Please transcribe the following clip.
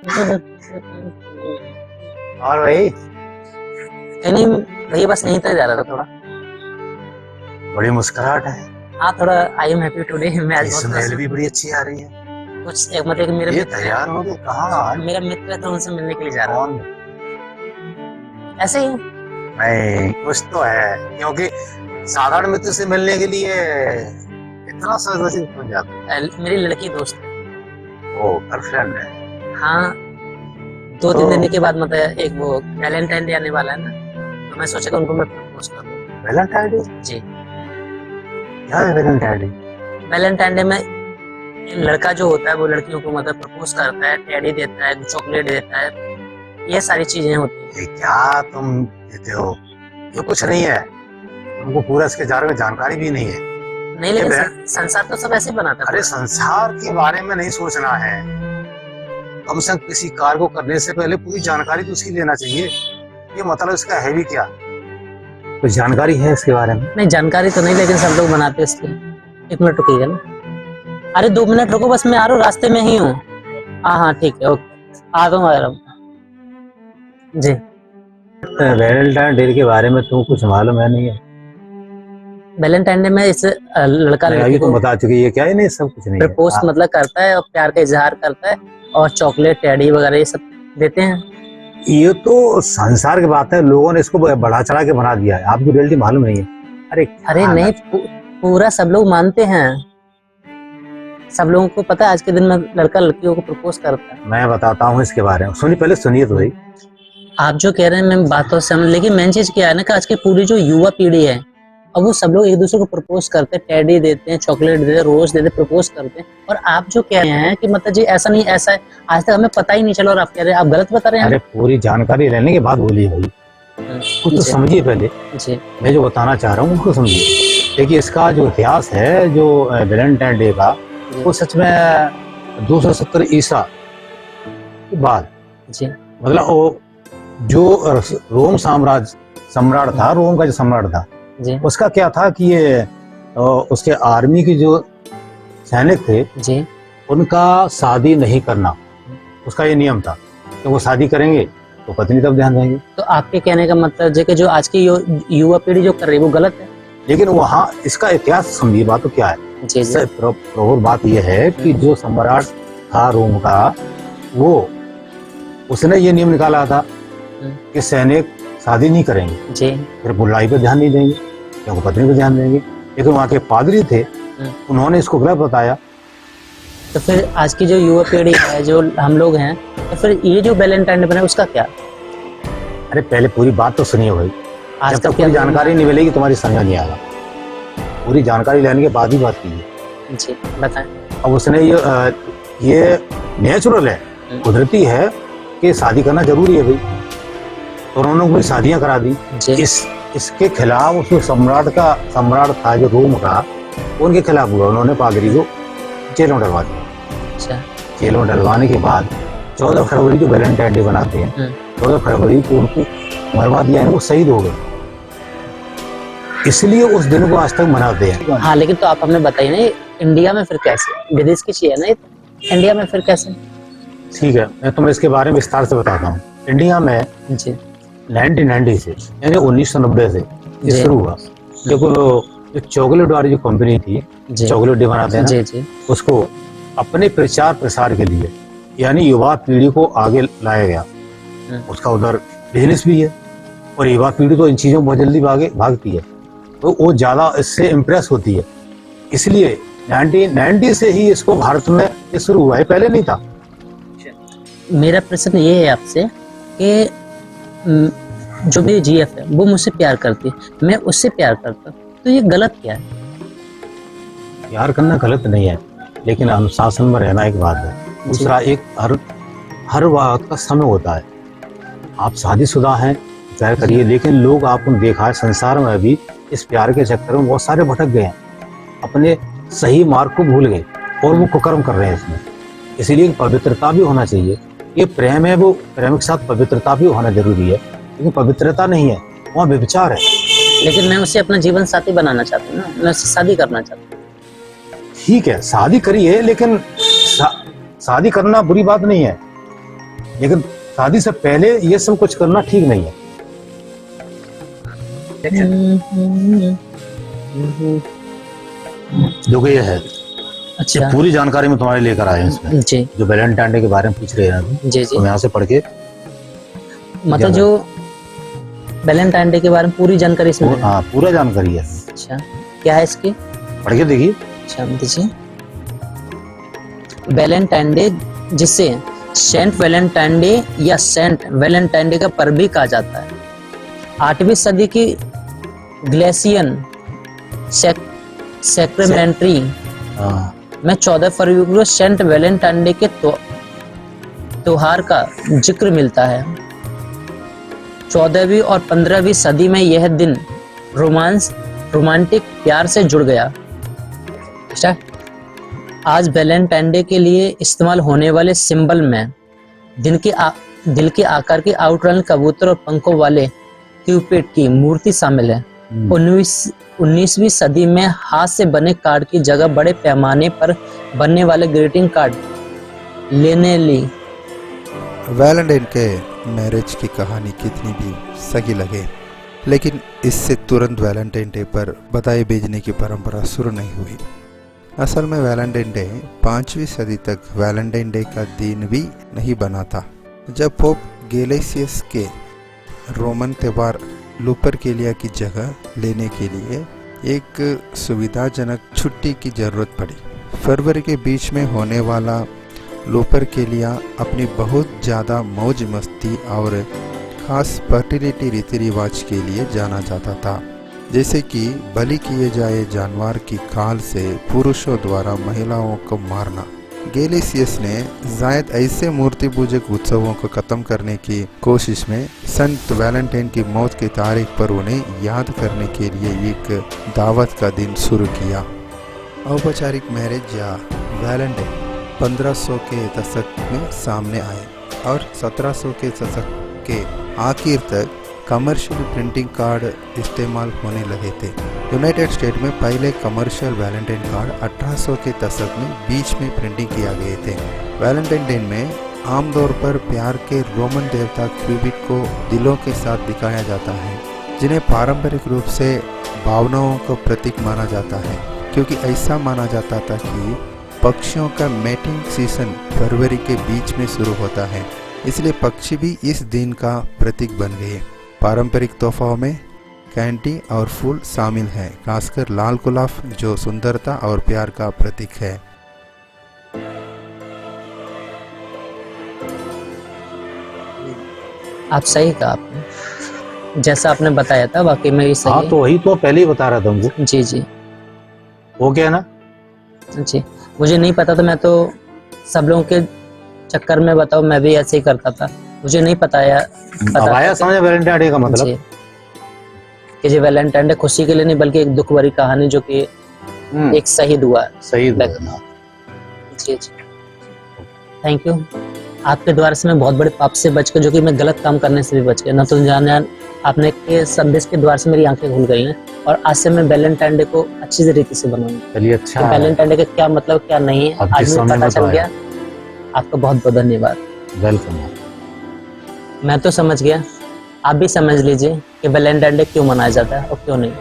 और भाई नहीं भैया, बस नहीं था, जा रहा था थोड़ा। बड़ी मुस्कुराहट है। हाँ, थोड़ा आई एम हैप्पी टुडे। मैं आज बहुत स्मेल खुश भी बड़ी अच्छी आ रही है। हूँ। कुछ एक मतलब कि मेरे ये मित्र तैयार हो गए कहाँ आज? मेरा मित्र है तो उनसे मिलने के लिए जा रहा कौन? हूँ, ऐसे ही। नहीं, कुछ तो है, क्योंकि साधारण मित्र से मिलने के लिए इतना सजधज क्यों जाते? मेरी लड़की दोस्त है। ओ, गर्लफ्रेंड है। हाँ, दो तो तीन दिन के बाद मतलब एक वो वैलेंटाइन डे आने वाला है ना, तो मैं सोचा कि उनको मैं प्रपोज कर दूँ। Valentine Day? जी। क्या है वैलेंटाइन डे? वैलेंटाइन डे में लड़का जो होता है वो लड़कियों को मतलब प्रपोज करता है, टेडी देता है, चॉकलेट देता है, ये सारी चीजें होती हैं। ये क्या तुम देते हो? ये कुछ नहीं है। तुमको पूरा इसके बारे में जानकारी भी नहीं है। नहीं, लेकिन संसार तो सब ऐसे ही बनाता है। अरे संसार के बारे में नहीं सोचना है। कम से कम किसी कार्य को करने से पहले पूरी जानकारी तो उसकी लेना चाहिए। ये मतलब इसका है भी क्या? कुछ जानकारी है इसके बारे में? नहीं, जानकारी तो नहीं, लेकिन सब लोग बनाते हैं इसके। एक मिनट रुकिएगा ना। अरे 2 मिनट रुको, बस मैं आ रहा हूँ, रास्ते में ही हूँ। हाँ हाँ, ठीक है, ओके, आ रहा हूँ जी। वैलेंटाइन डे के बारे में तुमको कुछ मालूम है नहीं है? वैलेंटाइन डे में इस लड़का लड़की अभी को तुम बता चुके, ये क्या है? नहीं, सब कुछ नहीं है। प्रपोज मतलब करता है और प्यार का इजहार करता है, और चॉकलेट, टेडी वगैरह ये सब देते हैं। ये तो संसार की बात है, लोगों ने इसको बढ़ा चढ़ा के बना दिया है, आपको रियलिटी मालूम नहीं है। अरे नहीं, पूरा सब लोग मानते हैं। सब लोगों को पता है आज के दिन में लड़का लड़कियों को प्रपोज करता है। मैं बताता हूँ इसके बारे में, सुनिए, पहले सुनिए तो भाई। आप जो कह रहे हैं मैं बातों से समझ, लेकिन मेन चीज क्या है ना कि आज की पूरी जो युवा पीढ़ी है, अब वो सब लोग एक दूसरे को प्रपोज करते हैं, टेडी देते हैं, चॉकलेट देते हैं, रोज देते हैं, प्रपोज करते हैं। और आप जो कह रहे हैं कि मतलब जी ऐसा नहीं ऐसा है, आज तक हमें पता ही नहीं चला, और आप कह रहे हैं आप गलत बता रहे हैं। अरे पूरी जानकारी लेने के बाद बोलिए भाई, कुछ तो समझिए पहले जी। मैं जो बताना चाह रहा हूँ उसको समझिए। देखिए, इसका जो इतिहास है, जो वैलेंटाइन डे का, वो सच में 270 ईसा के बाद, जी। मतलब वो जो रोम साम्राज्य सम्राट था, रोम का जो सम्राट था, जी। उसका क्या था कि ये उसके आर्मी के जो सैनिक थे जी। उनका शादी नहीं करना, उसका ये नियम था कि वो शादी करेंगे तो पत्नी तब ध्यान देंगे। तो आपके कहने का मतलब है कि जो आज की युवा पीढ़ी जो कर रही है वो गलत है। लेकिन वहाँ इसका इतिहास समझिए, बात तो क्या है। जी जी। प्रभुर बात यह है कि जो सम्राट था रोम का, वो उसने ये नियम निकाला था कि सैनिक शादी नहीं करेंगे, जी। फिर बुलाई पे ध्यान नहीं देंगे, या वो पत्नी पे ध्यान देंगे। लेकिन वहाँ के पादरी थे, उन्होंने इसको गलत बताया। तो फिर आज की जो युवा पीढ़ी है, जो हम लोग हैं, तो फिर ये जो वैलेंटाइन डे बना उसका क्या? अरे पहले पूरी बात तो सुनिए भाई, आज जब तक पूरी जानकारी नहीं मिलेगी तुम्हारी समझ नहीं आएगा। पूरी जानकारी लेने के बाद ही बात कीजिए। जी, बताएं। अब उसने ये नेचुरल है, कुदरती है कि शादी करना जरूरी है भाई, तो उन्होंने कोई शादियां करा दी। इसके खिलाफ उस सम्राट था जो रोम का, उनके खिलाफ हुआ, उन्होंने पादरी को जेल में डलवा दिया। अच्छा। जेल में डलवाने के बाद 14 फरवरी जो वैलेंटाइन डे बनाते हैं, 14 फरवरी को उनको मरवा दिया है, वो शहीद हो गए, इसलिए उस दिन को आज तक मनाते हैं। हाँ, लेकिन तो आप हमें बताइए ना, इंडिया में फिर कैसे? विदेश की चीज है ना ये, इंडिया में फिर कैसे? ठीक है, मैं तुम्हें इसके बारे में विस्तार से बताता हूँ। इंडिया में जी 1990 से, यानी 1990 से ये शुरू हुआ। देखो, जो चॉकलेट वाली जो कंपनी थी, चॉकलेट डे बनाते हैं ना, जी। उसको अपने प्रचार प्रसार के लिए, यानी युवा पीढ़ी को आगे लाया गया। उसका उधर बिजनेस भी है, और युवा पीढ़ी तो इन चीजों में बहुत जल्दी भागती है, तो वो ज्यादा इससे इम्प्रेस होती है। इसलिए 1990 से ही इसको भारत में ये शुरू हुआ है, पहले नहीं था। मेरा प्रश्न ये है आपसे कि जो मेरी जीएफ है वो मुझसे प्यार करती है, मैं उससे प्यार करता हूँ, तो ये गलत क्या है? प्यार करना गलत नहीं है, लेकिन अनुशासन में रहना एक बात है। दूसरा, एक हर बात का समय होता है। आप शादीशुदा हैं, प्यार करिए, लेकिन लोग, आपने देखा है संसार में अभी इस प्यार के चक्कर में बहुत सारे भटक गए हैं, अपने सही मार्ग को भूल गए और वो कुकर्म कर रहे हैं इसमें। इसीलिए पवित्रता भी होना चाहिए। ये प्रेम है, वो प्रेम के साथ पवित्रता भी होना जरूरी है, लेकिन पवित्रता नहीं है, वहाँ व्यभिचार है। लेकिन मैं उसे अपना जीवन साथी बनाना चाहती हूँ ना, मैं उससे शादी करना चाहती हूँ। ठीक है, शादी करिए, लेकिन शादी करना बुरी बात नहीं है, लेकिन शादी से पहले ये सब कुछ करना ठीक नहीं है। जो कि ये है, अच्छा पूरी जानकारी मैं तुम्हारे लेकर आया हूँ इसमें। जी जो वैलेंटाइन डे के बारे में पूछ रहे हैं तुम, जी जी। तो यहाँ से पढ़ के मतलब जो वैलेंटाइन डे के बारे में पूरी जानकारी इसमें है। हाँ पूरा जानकारी है, अच्छा क्या है इसकी? पढ़ के देखिए। अच्छा दीजिए। वैलेंटाइन डे, जिसे सेंट वैलेंटाइन डे या सेंट वैलेंटाइन डे का पर्व भी कहा जाता है, 8वीं सदी की ग्लेसियन सेक्रेमेंट्री हाँ में 14 फरवरी को सेंट वैलेंटाइन डे के त्योहार का जिक्र मिलता है। 14वीं और 15वीं सदी में यह दिन रोमांटिक प्यार से जुड़ गया। अच्छा, आज वैलेंटाइन डे के लिए इस्तेमाल होने वाले सिंबल में दिल के आकार की आउटलाइन कबूतर और पंखों वाले क्यूपिड की मूर्ति शामिल है। 19वीं सदी में हाथ से बने कार्ड की जगह बड़े पैमाने पर बनने वाले ग्रीटिंग कार्ड लेने ली। वैलेंटाइन के मैरिज की कहानी कितनी भी सही लगे, लेकिन इससे तुरंत वैलेंटाइन डे पर बधाई भेजने की परंपरा शुरू नहीं हुई। असल में वैलेंटाइन डे 5वीं सदी तक वैलेंटाइन डे का दिन भी नहीं बना था, जब पोप गेलेसियस के रोमन त्योहार लुपरकेलिया की जगह लेने के लिए एक सुविधाजनक छुट्टी की जरूरत पड़ी। फरवरी के बीच में होने वाला लुपरकेलिया अपनी बहुत ज़्यादा मौज मस्ती और खास फर्टिलिटी रीति रिवाज के लिए जाना जाता था, जैसे कि बलि किए जाए जानवर की खाल से पुरुषों द्वारा महिलाओं को मारना। गेलेसियस ने शायद ऐसे मूर्ति पूजक उत्सवों को खत्म करने की कोशिश में संत वैलेंटाइन की मौत की तारीख पर उन्हें याद करने के लिए एक दावत का दिन शुरू किया। औपचारिक मैरिज या वैलेंटाइन 1500 के दशक में सामने आए और 1700 के दशक के आखिर तक कमर्शियल प्रिंटिंग कार्ड इस्तेमाल होने लगे थे। यूनाइटेड स्टेट में पहले कमर्शियल वैलेंटाइन कार्ड 1800 के दशक में बीच में प्रिंटिंग किया गए थे। वैलेंटाइन डे में आमतौर पर प्यार के रोमन देवता क्यूपिड को दिलों के साथ दिखाया जाता है, जिन्हें पारंपरिक रूप से भावनाओं को प्रतीक माना जाता है, क्योंकि ऐसा माना जाता था कि पक्षियों का मैटिंग सीजन फरवरी के बीच में शुरू होता है, इसलिए पक्षी भी इस दिन का प्रतीक बन गए। पारंपरिक तोहफों में कैंडी और फूल शामिल हैं, खासकर लाल गुलाब जो सुंदरता और प्यार का प्रतीक है। आप सही कहा, आपने जैसा आपने बताया था वाकई में ये सही हाँ है। तो वही तो पहले ही बता रहा था तुमको। जी जी वो क्या है ना, जी, मुझे नहीं पता था, मैं तो सब लोगों के चक्कर में बताओ मैं भी ऐसे ही करता था, मुझे नहीं पता अब आया समझ वैलेंटाइन डे का मतलब। जी, कि जी वैलेंटाइन डे खुशी के लिए नहीं बल्कि एक दुख भरी कहानी जो कि एक शहीद हुआ है। सही जी जी, थैंक यू। आपके द्वारा से मैं बहुत बड़े पाप से बच गया, जो कि मैं गलत काम करने से भी बच गया। ना तो जाने आपने के संदेश के द्वारा से मेरी आंखें खुल गई हैं और आज से मैं वैलेंटाइन डे को अच्छी तरीके से बनाऊंगा। चलिए अच्छा, वैलेंटाइन डे का क्या मतलब क्या नहीं है अब आज जिस मुझे समय पता चल बताया। गया। आपका बहुत बहुत धन्यवाद। वेलकम। मैं तो समझ गया, आप भी समझ लीजिए कि वैलेंटाइन डे क्यों मनाया जाता है और क्यों नहीं।